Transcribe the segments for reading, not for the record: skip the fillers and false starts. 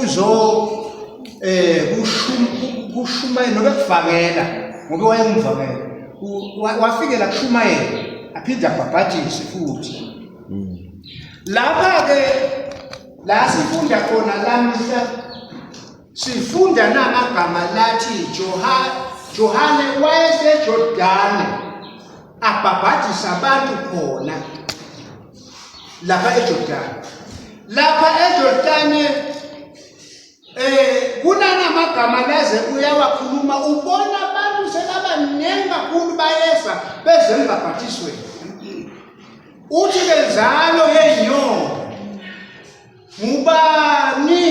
uzo kushumayela nobe kuvakela ngoba wayengumvakela wafikela kushumayela aphinde abhabhadise futhi lapha ke la sifunda khona lamhla sifunda namagama lathi Johane wayeseJordani abhabhadisa abantu khona lapha eJordani. Lapha eJordani kunamagama laze uyawakhuluma ubona abantu selabaningi kakhulu bayeza bezembhabhadiswe. Uthi bezalo yenyoni ngubani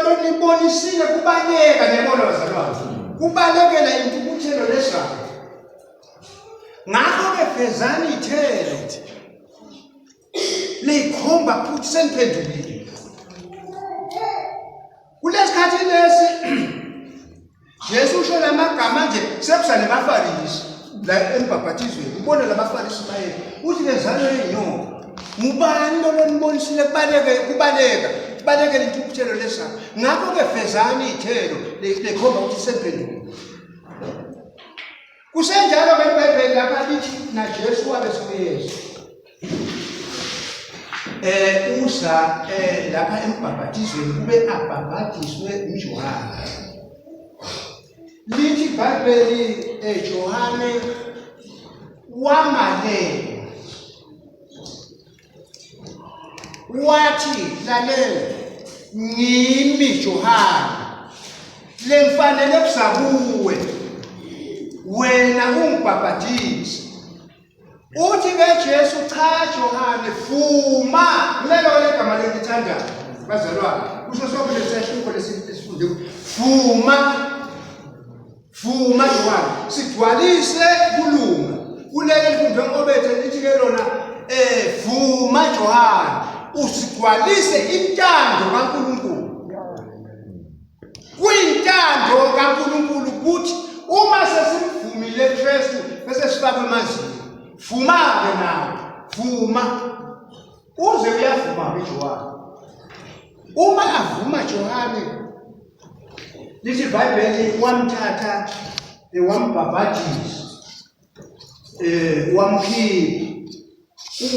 lonibonisile kubaleka nebona bazalwane kubalekela intukuthelo lesabo ngakho ke fezani ithele likhomba futhi seniphendulile kulesikhathi lesi Jesu usho lamagama nje sekusale bafarisi la embhabhatizweni ubona labafarisi baye uthi lezalo yenyoni ngubani lonibonisile kubaleka intukuthelo lesabo ngakho ke fezani ithelo likhomba ukuthi seniphendulile kusenjalo ke iBhayibheli lapha lithi na Jesu wabe soyesu uza lapha embhabhatizweni kube abhabhatiswe uJohane lithi iBhayibheli Johane wamalela wathi lalela ngimi Johane lemfanele kusakuwe wena ungibhabhadise uthi ke Jesu cha Johane vuma lelo igama lengithandayo bazalwane kusho sonke lesihluko lesifunde vuma Johane sigcwalise kulunga kulelo lifunde ngobethe lithi ke lona vuma Johane usigcwalise intando kaNkulunkulu kuyintando kaNkulunkulu ukuthi uma sesimvumile Kristu bese sifakwe emazini vuma ke nawe vuma uze uyavuma uJohane uma avuma Johane lithi iBhayibheli wamthatha wambhabhadisa wamkhipha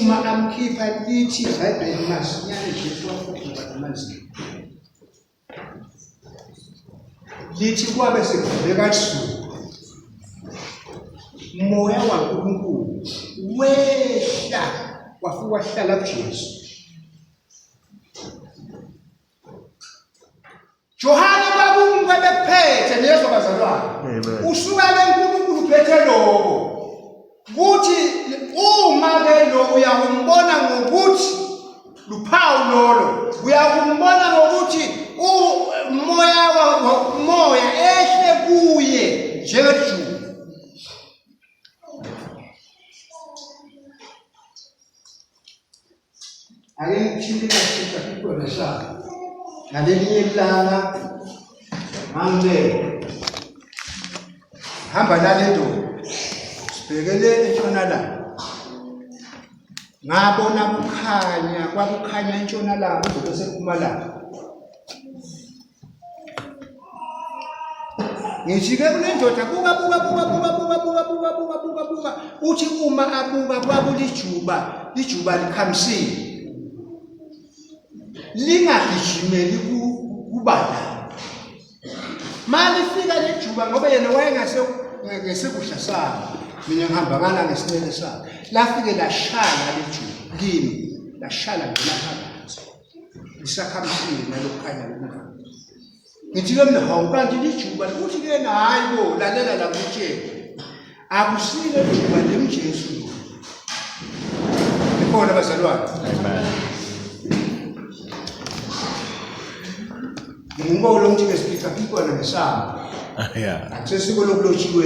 uma amkhipha lithi iBhayibheli masinyane Jesu wakhupha emazini lithi kwabe sekuveka kusuku moya waNkulunkulu wehla wafika wahlala kuJesu. Johane babunga bephethe lezo bazalwane usuka leNkulunkulu phethe lokho kuthi uma ke lo uyakumbona ngokuthi luphawu lolo uyakumbona ngokuthi umoya ehle kuye njengejuba ake ngithini kasitha kukhona shaka nalelinye ilanga manje hamba nalento sibhekele entshonalanga ngabona kwakukhanya entshonalanga bese kumalanga ngijike kule ndoda buka uthi uma abuka kwakulijuba likhamisile lingagijimeli kubala malifika lejuba ngoba yena wayengasekudla sami mina ngihamba ngala ngesinene sami lafike lashala lejuba kimi lashala ngelaphakathi lisakhamisile nalokukhanya lokungani ngithi ke mina hawu kanti lijuba ukuthi ke hayi bo lalela la kutshela akusile lijuba lemjesu ikhona bazalwane amen ngumbono ukuthi ke siphika phikwana ngesamba yeah sesiko lokulotshiwe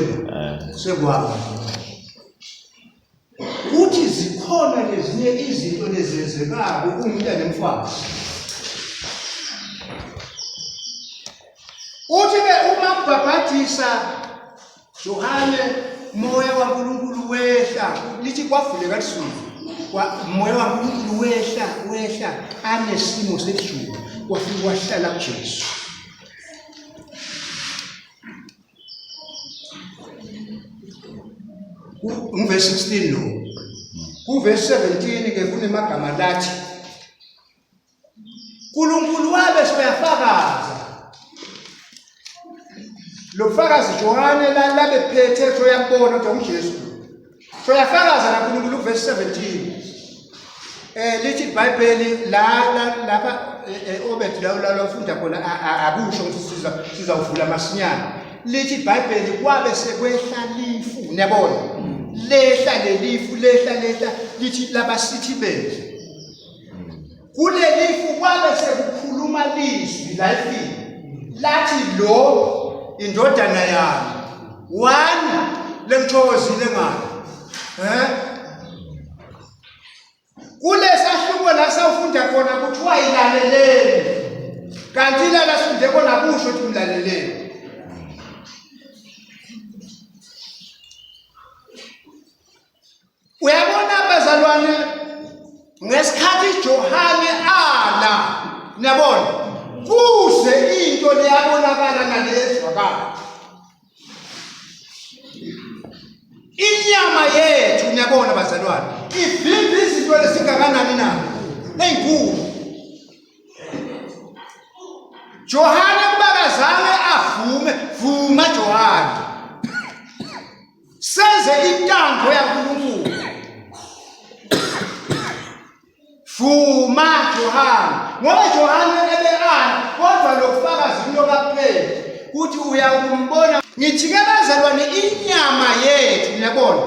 sekwaba uthi zikhona lezinye izinto lezenzekayo umntana nemfazi uthi ke uma kubhabhadisa Johane moya waNkulunkulu wehla lithi kwavuleka isuku Moya waNkulunkulu wehla anesimo sejulu wafika wahlala kuJesu. Verse 16 lo. Verse 17 ke kunemagama lathi uNkulunkulu wabe soyafakaza. Lo fakazi Johane labe phethe soyabona ukuthi uJesu. Soyafakaza la uNkulunkulu verse 17. Lithi iBhayibheli lapha obethi la ufunda khona akusho ukuthi sizawuvula masinyana. Lithi iBhayibheli kwabe sekwehla lifu, uyabona? Lehla lelifu lehla lithi labasithi benze. Kulelifu kwabe sekukhuluma lizwi lifini. Lathi lo indodana yami one lengithokozile ngayo. Kulesahluko la sawufunda khona kuthiwa ilaleleni. Kanti la sifunde khona kusho ukuthi umlaleleni. Uyabona bazalwane ngesikhathi Johane ala niyabona kuze into leyabonakala nalezwakala. Inyama yethu niyabona bazalwane ivimba izinto lesingakanani na ezinkulu. Johane kubakazange avume vuma Johane senze intando yaNkulunkulu. Vuma Johane ngoba Johane ebeana kodwa lokufakazi lokaphethe ukuthi uyakumbona. Ngithi ke bazalwane inyama yethu niyabona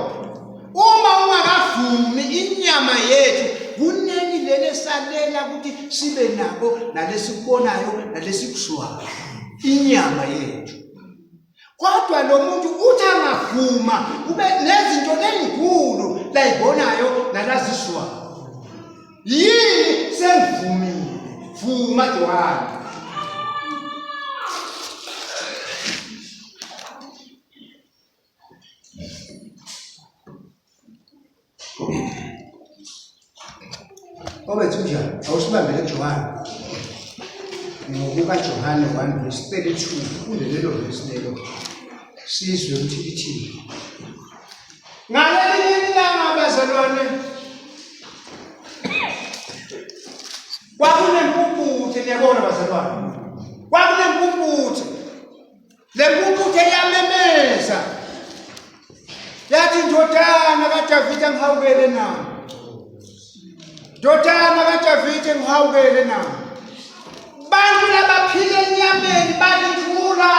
uma ungakavumi inyama yethu kuneni lele salela ukuthi sibe nako nalesikubonayo nalesikuzwayo inyama yethu. Kodwa lo muntu uthi angavuma kube nezinto ezinkulu layibonayo nalazizwayo. Yini sengivumile vuma Johane. Obethi njani awusibambele Johane ngokuka Johane 1 verse 32 kulelo verse lelo sizwe ukuthi lithini. Ngaleli ilanga bazalwane kwakunempuputhe niyabona bazalwane kwakunempuputhe. Le mpuputhe yamemeza yathi ndodana kaDavida ngihawukele nami. Ndodana kaDavida ngihawukele nami. Bantu labaphile enyameni balithula.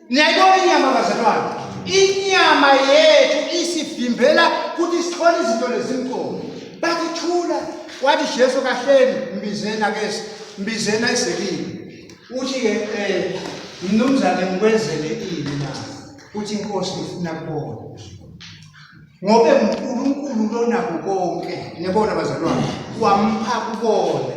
Niyayibona inyama bazalwane inyama yethu isivimbela ukuthi sithole izinto lezinkulu. Bakuthula wathi Jesu kahleni mbizena esekini. Uthi ke mnumzane ngikwenzele ini na uthi inkosi ifuna kubona. Ngobe uNkulunkulu lona konke niyabona bazalwane wampha kubona.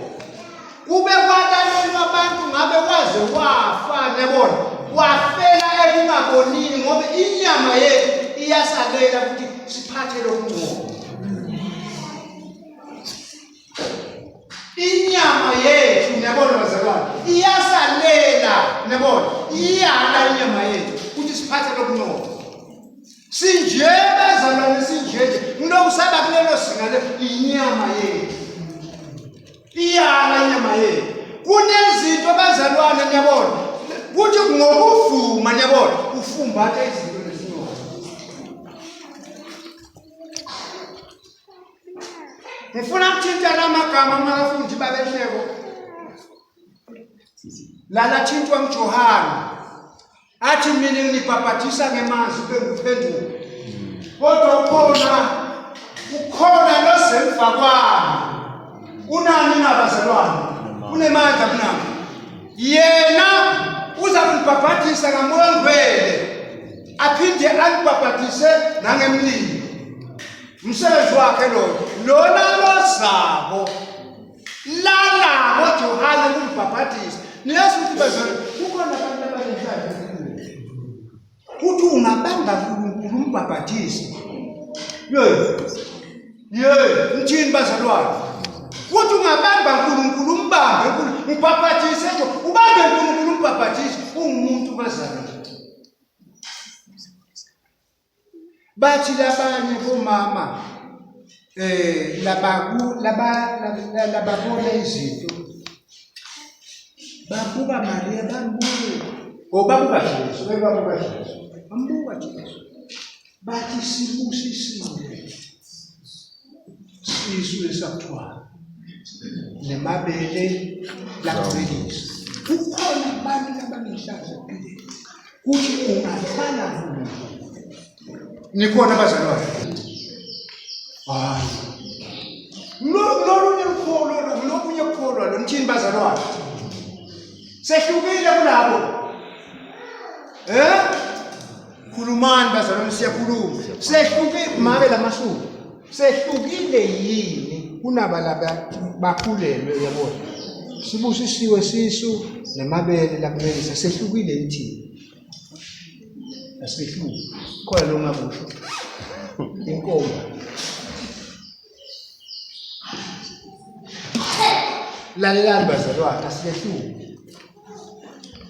Kube kwalalelwa abantu ngabe waze wafa niyabona wafela ekungabonini ngoba inyama yethu iyasalela ukuthi siphathe lokungcono. Inyama yethu niyabona bazalwane iyasalela niyabona iyala inyama yethu ukuthi siphathe lokungcono. Sinje bazalwane sinje ngilokusaba kulelo singa le inyama yethu iyala inyama yethu. Kunezinto bazalwane niyabona kuthi ngokuvuma niyabona ufumbathe izinto lezinyoni. Ngifuna ukuthinta lamagama amafundi babehleko lalathintwa nguJohane athi mina ngibhaphathisa ngemanzi bengiphenduka kodwa ukhona losemva kwami. Unani nabazalwane unemandla kunami yena uzakubhaphathisa ngamoya ongcwele aphinde anibhaphathise nangemlilo. Umsebenzi wakhe lona lozabo lalabo Johane kumbhaphathisa. Niyazi ukuthi bazalwane kukhona abantu abanenhlanhla enkulu. Kuthi ungabamba uNkulunkulu umbhabhatisi. Mthini bazalwane? Uthi ungabamba uNkulunkulu umbambe uNkulunkulu umbhabhatise nje ubambe uNkulunkulu umbhabhatise ungumuntu bazalwane. Bathi labanye bomama lababona izinto babuka Maria bambuka babuka Jesu bambuka Jesu bathi sibusisiwe sisu esakuthiwa nemabele lakuvelisa kukhona abantu abanehlazo empilweni kuthi ungathana nikhona bazalwane. Hayi lolunye ukholwa lo mthini bazalwane sehlukile kulabo khulumani bazalwane siyakhuluma sehlukile mabe lamasuku sehlukile yini kunaba laba bakhulelwe yabona sibusisiwe sisu nemabele lakuvelisa sehlukile ithini asehluki khona lo ngabusho inkomo lalelani bazalwane asihluki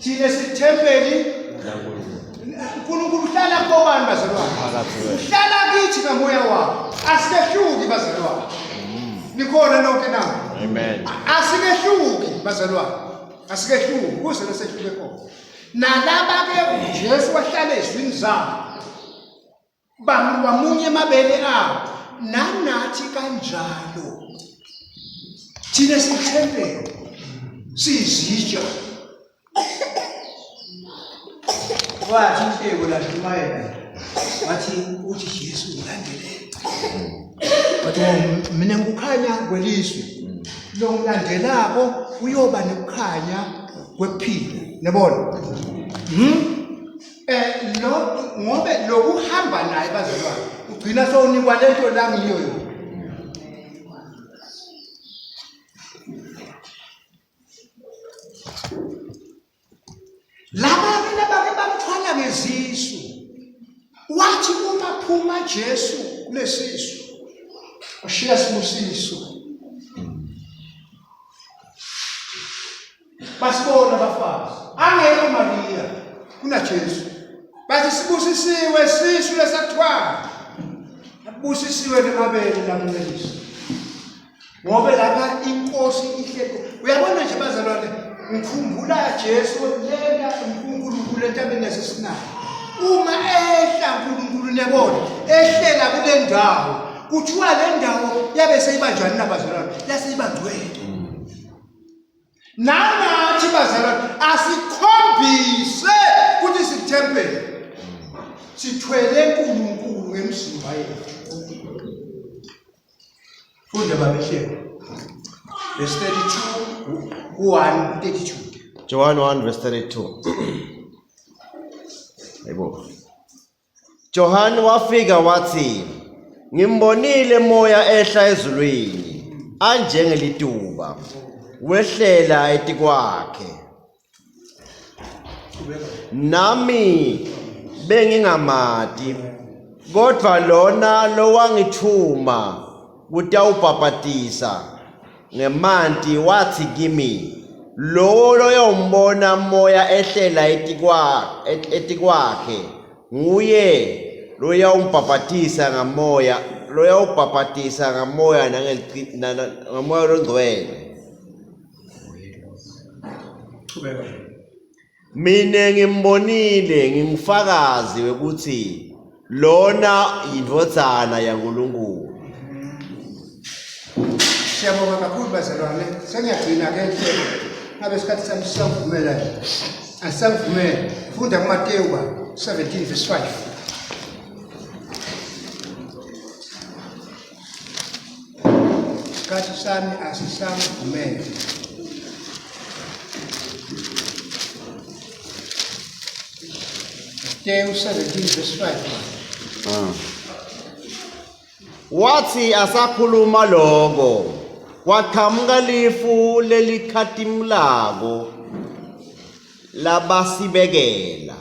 thina sithempeli uNkulunkulu uhlala kobani bazalwane uhlala kithi ngamoya wakho asihluki bazalwane nikhona nonke na amen asihluki bazalwane asihluki kuze lesehluke khona nalaba ke Jesu wahlala ezwini zabo bamunye emabele abo nanathi kanjalo thina sithempele sizitsha wathi inteko lashumayela wathi uthi Jesu ulandele wathi mina ngikukhanya kweliswe lo ngilandelako uyoba nokukhanya kwephilo nebona ngobe lokuhamba naye bazalwane ugcina sowunikwa lento la ngiyo laba bakuthwala ngezisu wathi uma phuma Jesu kulesisu ushiya sibusiso basibona abafazi angekho Maria kuna Jesu bathi sibusisiwe sisu lesakuthiwa abusisiwe nemabele lamunelisa ngoba lapha inkosi ihlelo uyabona nje bazalwane ngikhumbula Jesu lena uNkulunkulu entabeni yaseSinayi uma ehla uNkulunkulu nebona ehlela kule ndawo kuthiwa le ndawo yabe seyibanjani nabazalwane yaseyibangcwele nanathi bazalwane asikhombise ukuthi sithempele sithwele uNkulunkulu emzimba yethu. Funda babehlelo verse 32 1:32 John 1 verse 32. Yebo. John wafika wathi ngimbonile moya ehla ezulwini anjengelituba wehlela etikwakhe nami bengingamati kodwa lona lowangithuma utawubhaphatisa ngemanti wathi kimi lo loyombona moya ehlela etikwakhe nguye loyawumbhaphatisa ngamoya ngamoya longcwele mina ngimbonile ngingufakazi ukuthi lona indvodzana yaNkulunkulu. Siyabonga kakhulu bazalwane sengiyagcina ke inhlelo ngabe isikhathi sami sisavumela asavumela funda kuMateyu 17 verse 5 isikhathi sami asisavumela Mateyu 17 verse 5 Wathi asakhuluma lokho kwaqhamuka lifu lelikhatimlako labasibekela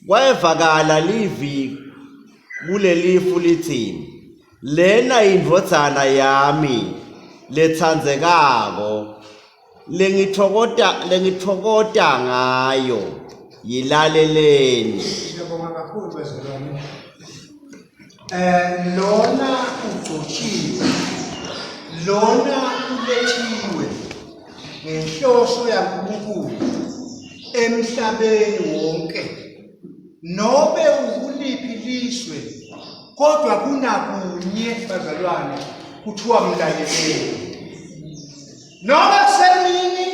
kwevakala livi kulelifu lithi lena indvodzana yami letsandzekako lengitokota ngayo yilaleleni. Ngiyabonga kakhulu bezalwane. Lona ugcotshiwe, lona ulethiwe ngenhloso yaNkulunkulu emhlabeni wonke, nobe ukuliphi liswe, kodwa kunakunye bazalwane kuthiwa mlaleleni. Noma kusemini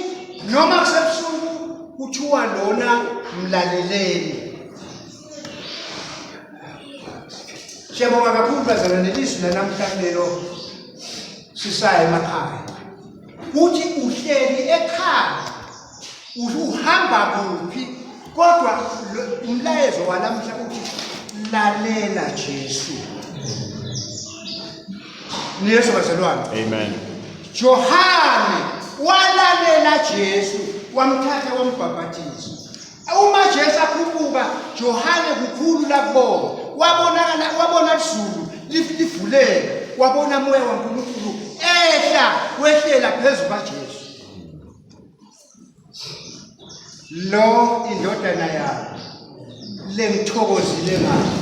noma kusebusuku kuthiwa lona mlaleleni. Siyabonga kakhulu bazalwane ilizwi lanamhlanje lo sisaya emakhaya. Uthi uhleli ekhaya, uhamba kuphi, kodwa umlayezo walamhla uthi lalela Jesu. Niyesu bazalwane. Amen. Johane walalela Jesu, wamthatha wambhabhatisa. Uma Jesu akhuphuka, Johane kukhulu lakubona. Wabona izulu livuleke, wabona moya waNkulunkulu wehlela phezu kaJesu. Lo indodana yami lengithokozile ngayo.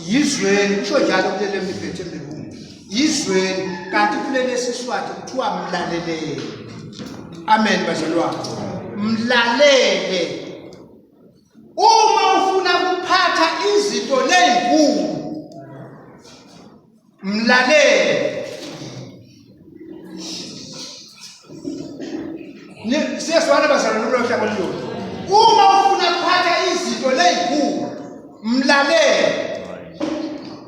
Yizweni kusho njalo kulele miphethe emibungu. Yizweni kanti kulele esiswati kuthiwa mlaleleni. Amen bazalwane. Mlalele. Uma ufuna kuphatha izinto lezinkulu, mlalele. Siyazwana bazalwane lo hlabo lo. Uma ufuna kuphatha izinto lezinkulu, mlalele.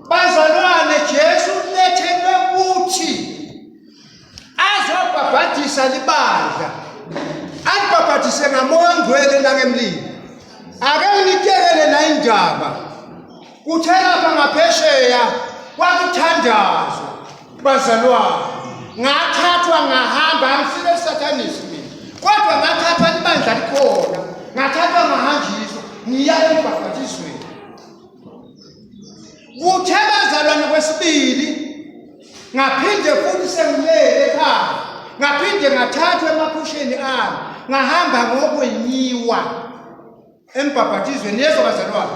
Bazalwane Jesu lethelwe kuthi azobhabhadisa libandla. Alibhabhadise ngamoya ongcwele nangemlilo. Ake ngitekele na indaba. Kuthela lapha ngaphesheya kwakuthandazwa bazalwane. Ngathathwa ngahamba ngifike eSathanisi mina. Kodwa ngathathwa libandla likhona. Ngathathwa ngahanjiswa ngiya embhabhatisweni. Kuthe bazalwane kwesibili ngaphinde futhi sengilele ekhaya. Ngaphinde ngathathwa emaphusheni ami. Ngahamba ngokwenyiwa embhabhatizweni yezo bazalwane.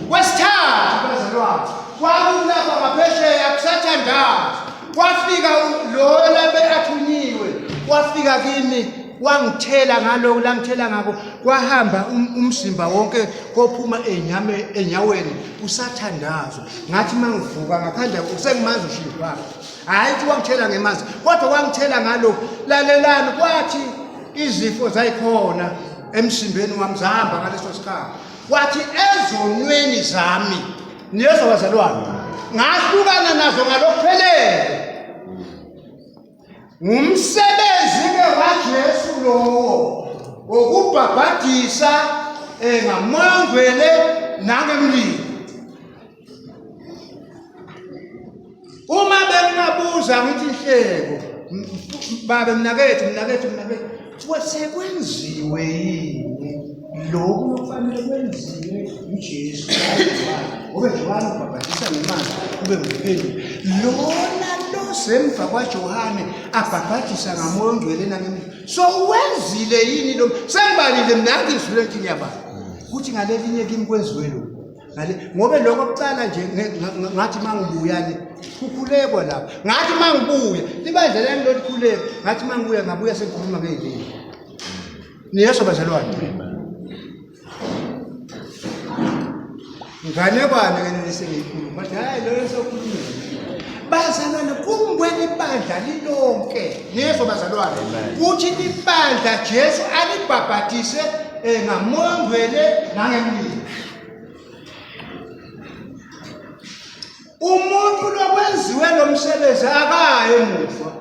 Kwesithathu bazalwane kwakulapha ngaphesheya kusathandaza. Kwafika lo labe athunyiwe, kwafika kimi wangithela ngaloko langithela ngako, kwahamba umzimba wonke kophuma enyaweni usathandazwa. Ngathi mangivuka ngaphandle usengimanzi ushintshwa. Hayi ukuthi wangithela ngemanzi, kodwa wangithela ngaloko. Lalelani kwathi izifo zayikhona emsimbeni wami zahamba ngaleso sikhathi. Wathi ezonweni zami niyezo bazalwane ngahlukana nazo ngalokuphelele. Ngumsebenzi ke waJesu lowo okubhabhadisa ngamoya ongcwele nangemlilo. Uma bengabuza ngithi ihleko babe mnakethu sekwenziwe yini lokhu okufanele kwenziwe uJesu ngoba Johane ubhabhadisa ngemanzi kube nguphendula. Lona lo semva kwaJohane abhabhadisa ngamoya ongcwele nangemlilo. So wenzile yini lo? Sengibalile mina ngizwile into yabani ukuthi ngalelinye kimi kwenziwe lo. Ngoba lokho okucala nje ngathi mangibuya le kukhulekwa lapha. Ngathi mangibuya libandla lami lolikhuleka. Ngathi mangibuya ngabuya sengikhuluma ngezindlela. Niyeso bazalwane. Ngane bani ke nisengikhuluma. Bathi hayi lo sokhuluma. Bazalwane kungwele ibandla lilonke. Niyeso bazalwane. Kuthi ibandla Jesu alibhabhadise ngamoya ongcwele nangemlilo. Umuntu lokwenziwe lo msebenzi akaye emuva.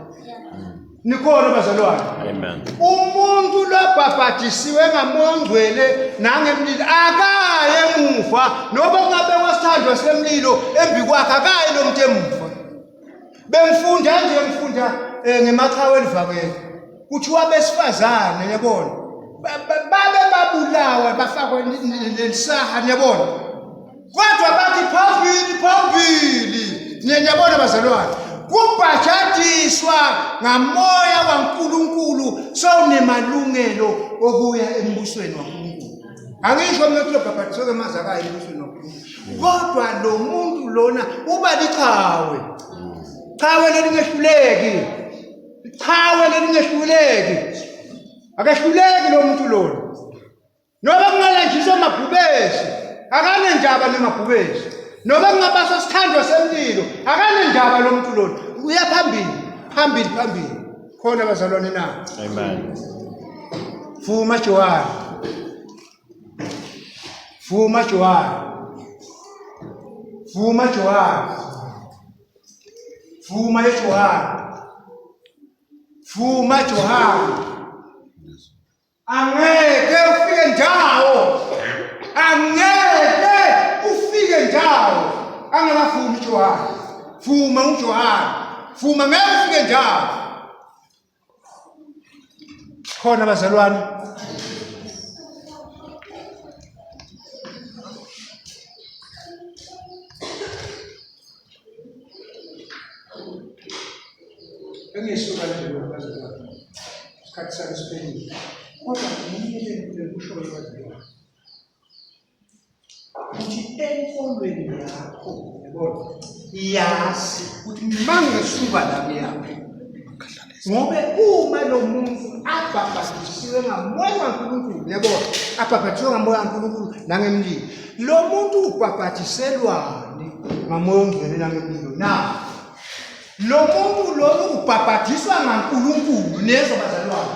Nikhona bazalwane. Amen. Umuntu lobhabhadisiwe ngamoya ongcwele nangemlilo akaye emuva, noba kungabe wasithandwa semlilo embi kwakhe akaye lo muntu emuva. Ngifunda ngemaqhawe elivakele. Kuthiwa besifazane yabona. Babe babulawa bafakwa nelisaha yabona. Kodwa bathi phambili. Niyabona bazalwane. Kubhajatiswa ngamoya kaNkulunkulu sowunemalungelo okuya embusweni waNkulunkulu. Angisho mina ukuthi lobhabhatiswa kemazakayo embusweni waNkulunkulu. Kodwa lo muntu lona uba lichawe. Chawe lelingehluleki. Chawe lelingehluleki. Akahluleki lo muntu lona. Noba kungalanjiswa amabhubesi, akanendaba nemabhubesi. Noba kungabaswa sithandwa semlilo, akanendaba lo muntu lona. Uya phambili. Khona bazalwane na. Amen. Vuma Johari. Vuma Johari. Vuma Johari. Vuma Johari. Vuma Johari. Angeke ufike ndawo. Angeke ufike ndawo. Angakavumi Johari. Vuma uJohari. Vuma ngeke ufike ndawo. Khona bazalwane. Engisuka nje bazalwane. Isikhathi sami siphelile. Kodwa ngiyele kusho bazalwane. Uthi emfundweni yakho yabona yazi ukuthi mangesuka la yakho. Ngobe uma lo muntu abhabhatisiwe ngamoya kaNkulunkulu yabona abhabhathiswe ngamoya kaNkulunkulu nangemlilo. Lo muntu ubhabhathiselwani ngamoya ongcwele nangemlilo na? Lo muntu lo ubhabhathiswa ngaNkulunkulu nezo bazalwane.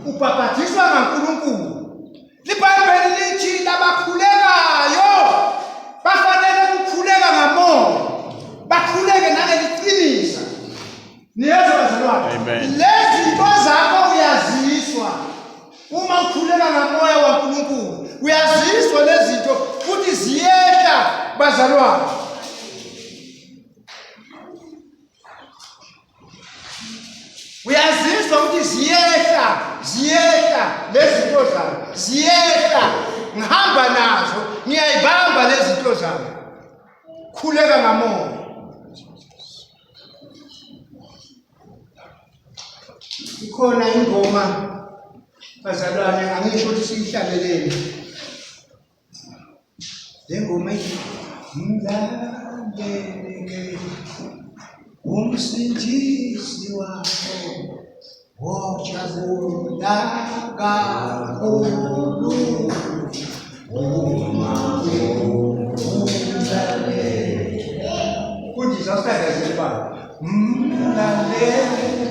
Ubhabhathiswa ngaNkulunkulu. IBhayibheli lithi labakhulekayo bafanele ukukhuleka ngamoya. Bakhuleke nangeliqiniso. Niyezwa bazalwane. Lezi zinto zakho uyaziswa. Uma ukhuleka ngamoya kaNkulunkulu, uyaziswa lezi zinto futhi ziyehla bazalwane. Uyaziswa ukuthi ziyehla lezi zinto zakho. Ziyehla. Ngihamba nazo, ngiyayibamba lezi zinto zakho. Khuleka ngamoya. Ikhona ingoma bazalwane angisho ukuthi siyihlabelele. Le ngoma ithi mlalele umsindisi wakho wojabula kakhulu uma umlalele. Kundizwa sikhathi mlalele